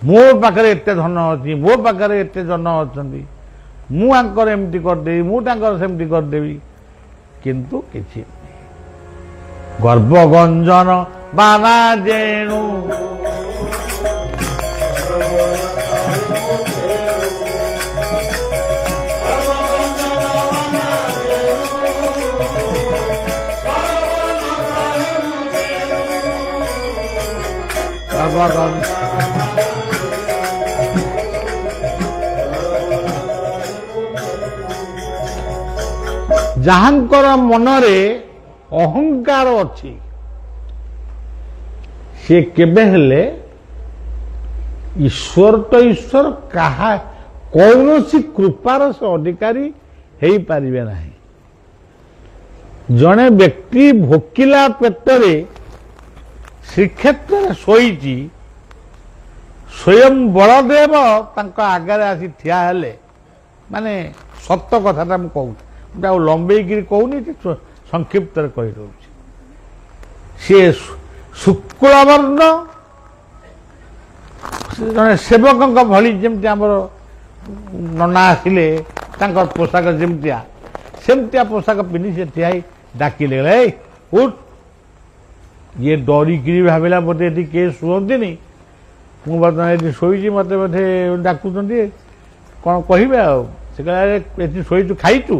ମୋ ପାଖରେ ଏତେ ଧନ ଅଛି, ମୋ ପାଖରେ ଏତେ ଜନ ଅଛନ୍ତି, ମୁଁ ଆଙ୍କର ଏମିତି କରିଦେବି, ମୁଁ ତାଙ୍କର ସେମିତି କରିଦେବି, କିନ୍ତୁ କିଛି ନାହିଁ। ଗର୍ଭଗଞ୍ଜନ ବାନା ଜେଣୁ ଭାଗବତ। ଯାହାଙ୍କର ମନରେ ଅହଙ୍କାର ଅଛି ସେ କେବେ ହେଲେ ଈଶ୍ୱର ତ ଈଶ୍ୱର କାହା କୌଣସି କୃପାର ସେ ଅଧିକାରୀ ହେଇପାରିବେ ନାହିଁ। ଜଣେ ବ୍ୟକ୍ତି ଭୋକିଲା ପେଟରେ ଶ୍ରୀକ୍ଷେତ୍ରରେ ଶୋଇଛି, ସ୍ୱୟଂ ବଳଦେବ ତାଙ୍କ ଆଗରେ ଆସି ଠିଆ ହେଲେ, ମାନେ ସତ କଥାଟା ମୁଁ କହୁଛି, ମୁଁ ଆଉ ଲମ୍ବେଇକିରି କହୁନି, ସଂକ୍ଷିପ୍ତରେ କହିଦେଉଛି। ସିଏ ଶୁକ୍ଳବର୍ଣ୍ଣ ଜଣେ ସେବକଙ୍କ ଭଳି, ଯେମିତି ଆମର ନନା ଆସିଲେ ତାଙ୍କର ପୋଷାକ ସେମିତିଆ ପୋଷାକ ପିନ୍ଧି ସେ ଠିଆ ହେଇ ଡାକିଲେ, ଏଇ ଉଠ। ଇଏ ଡରିକିରି ଭାବିଲା ବୋଧେ ଏଠି କିଏ ଶୁଅନ୍ତିନି, ମୁଁ ବର୍ତ୍ତମାନ ଏଠି ଶୋଇଛି, ମୋତେ ବୋଧେ ଡାକୁଛନ୍ତି, କ'ଣ କହିବେ ଆଉ। ସେ କହିଲେ, ଏଠି ଶୋଇଛୁ, ଖାଇଛୁ?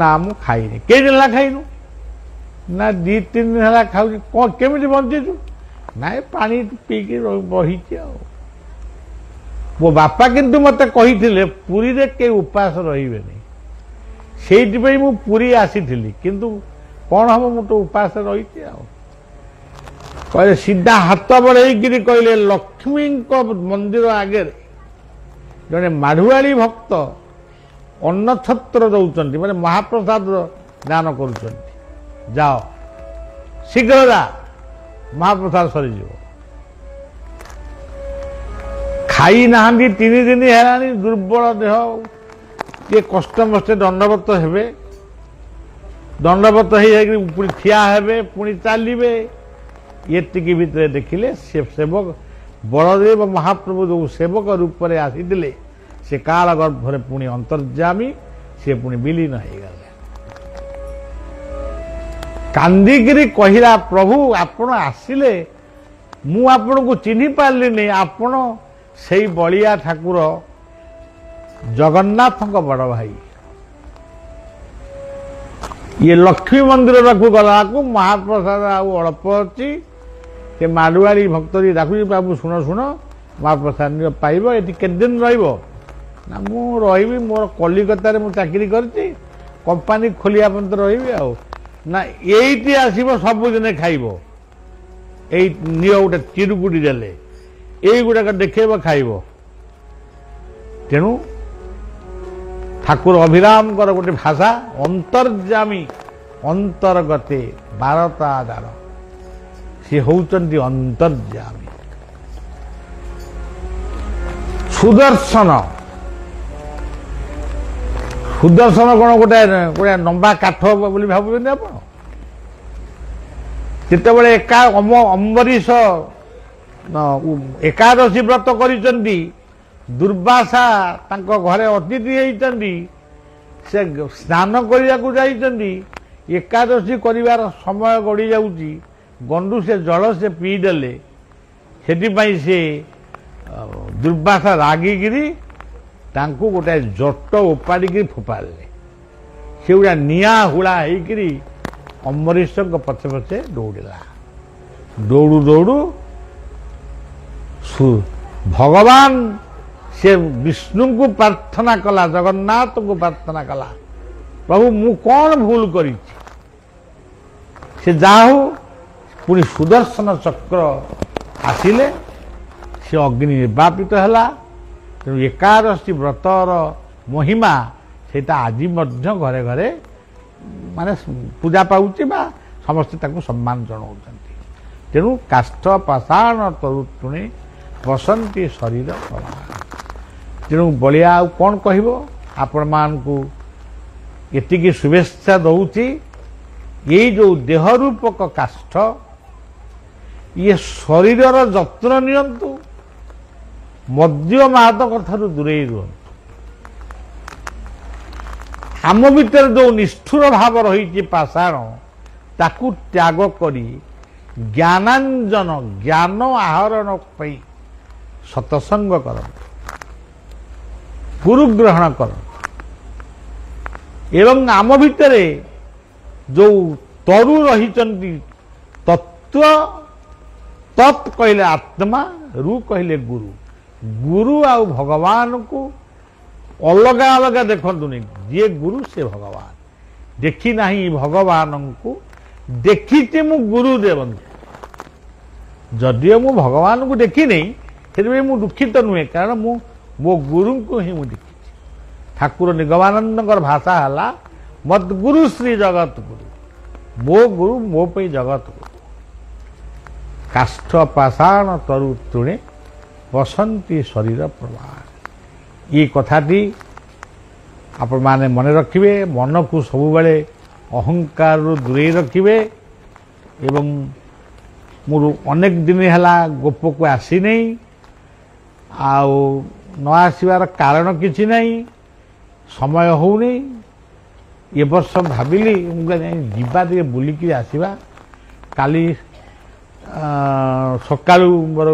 ନା ମୁଁ ଖାଇନି। କେଇଦିନ ହେଲା ଖାଇନୁ? ନା 2-3 ଦିନ ହେଲା ଖାଉଛି। କ'ଣ କେମିତି ବଞ୍ଚିଛୁ? ନାଇଁ ପାଣି ପିଇକି ବହିଛି ଆଉ। ମୋ ବାପା କିନ୍ତୁ ମୋତେ କହିଥିଲେ ପୁରୀରେ କେହି ଉପାସ ରହିବେନି, ସେଇଥିପାଇଁ ମୁଁ ପୁରୀ ଆସିଥିଲି, କିନ୍ତୁ କ'ଣ ହବ, ମୁଁ ତ ଉପାସ ରହିଛି ଆଉ। କହିଲେ, ସିଧା ହାତ ବଢ଼େଇକିରି କହିଲେ, ଲକ୍ଷ୍ମୀଙ୍କ ମନ୍ଦିର ଆଗରେ ଜଣେ ମାଢୁଆଳି ଭକ୍ତ ଅନ୍ନଛତ୍ର ଦଉଛନ୍ତି, ମାନେ ମହାପ୍ରସାଦ ଦାନ କରୁଛନ୍ତି, ଯାଅ ଶୀଘ୍ର ଯା, ମହାପ୍ରସାଦ ସରିଯିବ। ଖାଇନାହାନ୍ତି 3 ଦିନ ହେଲାଣି, ଦୁର୍ବଳ ଦେହ, ଟିକେ କଷ୍ଟମଷ୍ଟେ ଦଣ୍ଡବତ ହେବେ, ଦଣ୍ଡବତ ହେଇଯାଇକି ପୁଣି ଠିଆ ହେବେ, ପୁଣି ଚାଲିବେ। ଏତିକି ଭିତରେ ଦେଖିଲେ ସେ ସେବକ ବଳଦେବ ମହାପ୍ରଭୁ ଯେଉଁ ସେବକ ରୂପରେ ଆସିଥିଲେ ସେ କାଳ ଗର୍ଭରେ ପୁଣି ଅନ୍ତର୍ଯାମୀ, ସେ ପୁଣି ବିଲୀନ ହେଇଗଲେ। କାନ୍ଦିକିରି କହିଲା, ପ୍ରଭୁ ଆପଣ ଆସିଲେ, ମୁଁ ଆପଣଙ୍କୁ ଚିହ୍ନି ପାରିଲିନି, ଆପଣ ସେଇ ବଳିଆ ଠାକୁର ଜଗନ୍ନାଥଙ୍କ ବଡ଼ ଭାଇ। ଇଏ ଲକ୍ଷ୍ମୀ ମନ୍ଦିର ପାଖକୁ ଗଲାକୁ ମହାପ୍ରସାଦ ଆଉ ଅଳ୍ପ ଅଛି, ସେ ମାଡୁଆଳି ଭକ୍ତ ଡାକୁଛି, ବାବୁ ଶୁଣ ଶୁଣ, ମହାପ୍ରସାଦ ପାଇବ, ଏଠି କେତେ ଦିନ ରହିବ? ନା ମୁଁ ରହିବି, ମୋର କଲିକତାରେ ମୁଁ ଚାକିରି କରିଛି, କମ୍ପାନୀ ଖୋଲିବା ପର୍ଯ୍ୟନ୍ତ ରହିବି ଆଉ। ନା ଏଇଠି ଆସିବ, ସବୁଦିନେ ଖାଇବ, ଏଇ ନିଅ ଗୋଟେ ଚିରୁକୁଟି ଦେଲେ, এইগুড়াক দেখেব খাইব। তেণু ঠাকুর অভিরামকর গোটে ভাষা, অন্তর্যামী অন্তর্গতে বারতা দ্বার, সে হচ্ছেন অন্তর্যামী। সুদর্শন, সুদর্শন কোণ গোটে গোটে লম্বা কাঠ বলে ভাবুছেন আপন? যেতবে অম্বরীশ ଏକାଦଶୀ ବ୍ରତ କରିଛନ୍ତି, ଦୁର୍ବାସା ତାଙ୍କ ଘରେ ଅତିଥି ହେଇଛନ୍ତି, ସେ ସ୍ନାନ କରିବାକୁ ଯାଇଛନ୍ତି, ଏକାଦଶୀ କରିବାର ସମୟ ଗଡ଼ି ଯାଉଛି, ଗଣ୍ଡୁ ସେ ଜଳ ସେ ପିଇଦେଲେ, ସେଥିପାଇଁ ସେ ଦୁର୍ବାସା ରାଗିକିରି ତାଙ୍କୁ ଗୋଟାଏ ଜଟ ଉପାଡ଼ିକିରି ଫୋପାଡ଼ିଲେ। ସେଗୁଡ଼ା ନିଆଁ ହୁଳା ହେଇକିରି ଅମ୍ବରୀଶଙ୍କ ପଛେ ପଛେ ଦୌଡ଼ିଲା। ଦୌଡ଼ୁ ଦୌଡ଼ୁ ଭଗବାନ ସେ ବିଷ୍ଣୁଙ୍କୁ ପ୍ରାର୍ଥନା କଲା, ଜଗନ୍ନାଥଙ୍କୁ ପ୍ରାର୍ଥନା କଲା, ପ୍ରଭୁ ମୁଁ କ'ଣ ଭୁଲ କରିଛି? ସେ ଯାହା ହଉ ପୁଣି ସୁଦର୍ଶନ ଚକ୍ର ଆସିଲେ, ସେ ଅଗ୍ନି ନିର୍ବାପିତ ହେଲା। ତେଣୁ ଏକାଦଶୀ ବ୍ରତର ମହିମା ସେଇଟା ଆଜି ମଧ୍ୟ ଘରେ ଘରେ ମାନେ ପୂଜା ପାଉଛି ବା ସମସ୍ତେ ତାକୁ ସମ୍ମାନ ଜଣାଉଛନ୍ତି। ତେଣୁ କାଷ୍ଠ ପାଷାଣ ତରୁତୁଣୀ ବସନ୍ତି ଶରୀର ସମାନ। ତେଣୁ ବଳିଆ ଆଉ କ'ଣ କହିବ? ଆପଣମାନଙ୍କୁ ଏତିକି ଶୁଭେଚ୍ଛା ଦଉଛି। ଏଇ ଯେଉଁ ଦେହରୂପକ କାଷ୍ଠ, ଇଏ ଶରୀରର ଯତ୍ନ ନିଅନ୍ତୁ, ମଦ୍ୟ ମାଦକ ଠାରୁ ଦୂରେଇ ରୁହନ୍ତୁ। ଆମ ଭିତରେ ଯେଉଁ ନିଷ୍ଠୁର ଭାବ ରହିଛି ପାଷାଣ, ତାକୁ ତ୍ୟାଗ କରି ଜ୍ଞାନାଞ୍ଜନ, ଜ୍ଞାନ ଆହରଣ ପାଇଁ ସତସଙ୍ଗ କରନ୍ତୁ, ଗୁରୁ ଗ୍ରହଣ କରନ୍ତୁ। ଏବଂ ଆମ ଭିତରେ ଯେଉଁ ତରୁ ରହିଛନ୍ତି ତତ୍ତ୍ୱ, तत् कहले आत्मा रु कहले गुरु गुरु आउ भगवान को अलग अलग देखंतुनी जे गुरु से भगवान देखी नहीं भगवान को देखी मु गुरुदेव जदियो मु भगवान को देखी नहीं फिर भी मु दुखित नुहे कारण मु मो गुरु को ही मु देखी ठाकुर निगमानंद भाषा है मत गुरु श्री जगत गुरु मो पे जगत गुरु काष्ठ पाषाण तरु तृणे बसंती शरीर प्रमाण ये कथाटी आपण माने मन रखिबे मन को सबु बेले अहंकार दूरे रखिबे एवं मोर अनेक दिन है गोप को आसी नहीं आउ न आसबार कारण किसी नहीं समय होनी ये वर्ष भाविली जीवा टे बुलिक आसवा काली सकाळु मोर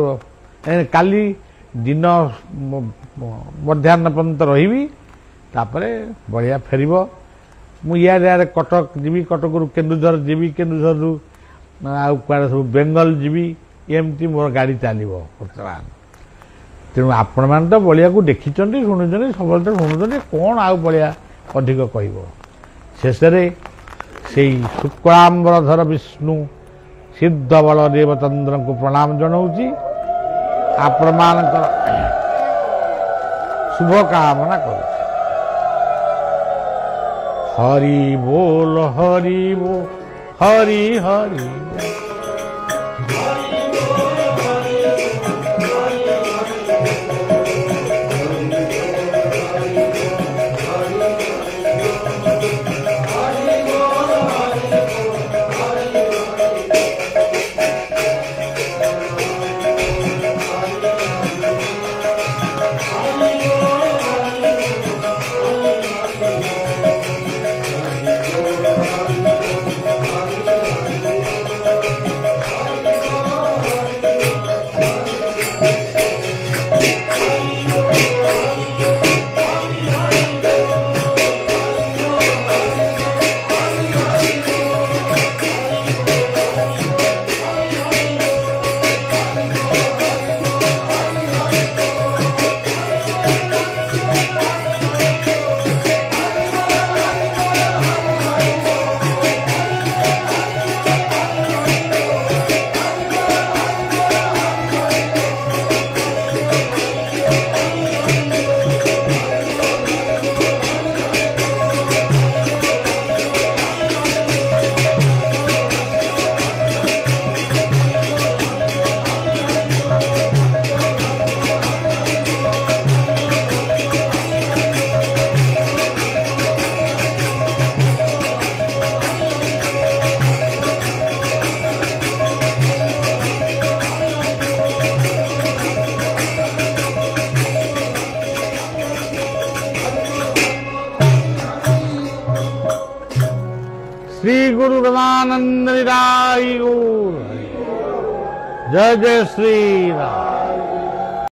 काली दिन मध्याह्न पर्यंत रही तापरे बढ़िया फेर मुझे कटक जीवी कटक केन्दुझर जीवी केन्दुझर आड़े सब बेंगल जीवी एमती मोर गाड़ी चलो बर्तमान तेणु आपण मैंने तो बलिया को देखी शुणी सब शुणुं कौन आउ बलिया अधिक कह शेष से शुक्लांबरधर विष्णु सिद्ध बलदेव चंद्र को प्रणाम जनाऊँगी आपण मान शुभ कामना कर हरि बोल हरि बोल हरि हरि श्री गुरु ब्रह्मानंद निराई जय जय श्री राम।